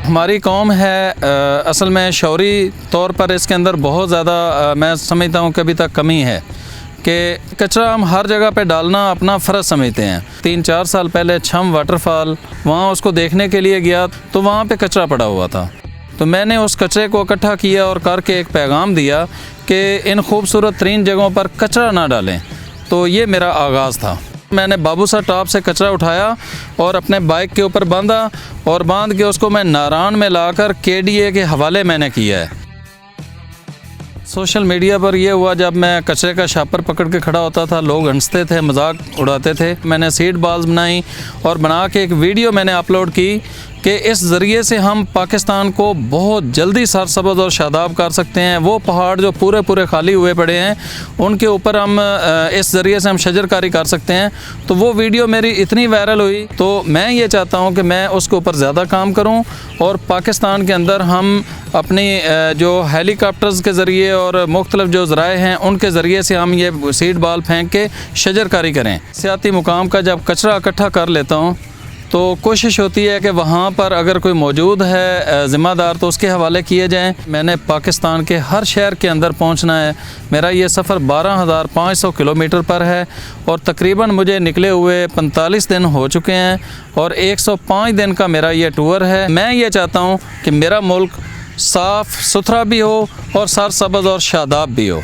हमारी कौम है असल में शौरी तौर पर इसके अंदर बहुत ज़्यादा मैं समझता हूँ कि अभी तक कमी है कि कचरा हम हर जगह पे डालना अपना फ़र्ज़ समझते हैं। 3-4 साल पहले छम वाटरफॉल वहाँ उसको देखने के लिए गया तो वहाँ पे कचरा पड़ा हुआ था, तो मैंने उस कचरे को इकट्ठा किया और करके एक पैगाम दिया कि इन खूबसूरत तरीन जगहों पर कचरा ना डालें। तो ये मेरा आगाज़ था। मैंने बाबूसा टॉप से कचरा उठाया और अपने बाइक के ऊपर बांधा और बांध के उसको मैं नारायण में लाकर KDA के हवाले मैंने किया है। सोशल मीडिया पर यह हुआ जब मैं कचरे का शापर पकड़ के खड़ा होता था, लोग हंसते थे, मजाक उड़ाते थे। मैंने सीड बॉल्स बनाई और बना के एक वीडियो मैंने अपलोड की कि इस ज़रिए से हम पाकिस्तान को बहुत जल्दी सरसब्ज़ और शादाब कर सकते हैं। वो पहाड़ जो पूरे खाली हुए पड़े हैं उनके ऊपर हम इस ज़रिए से हम शजरकारी कर सकते हैं। तो वो वीडियो मेरी इतनी वायरल हुई तो मैं ये चाहता हूँ कि मैं उसके ऊपर ज़्यादा काम करूँ और पाकिस्तान के अंदर हम अपनी जो हेलीकॉप्टर्स के ज़रिए और मुख्तलिफ जो ज़राए हैं उनके ज़रिए से हम ये सीड बॉल फेंक के शजरकारी करें। सियाती मुकाम का जब कचरा इकट्ठा कर लेता हूँ तो कोशिश होती है कि वहाँ पर अगर कोई मौजूद है ज़िम्मेदार तो उसके हवाले किए जाएं। मैंने पाकिस्तान के हर शहर के अंदर पहुँचना है। मेरा ये सफ़र 12,500 किलोमीटर पर है और तकरीबन मुझे निकले हुए 45 दिन हो चुके हैं और 105 दिन का मेरा ये टूर है। मैं ये चाहता हूँ कि मेरा मुल्क साफ़ सुथरा भी हो और सरसब्ज़ और शादाब भी हो।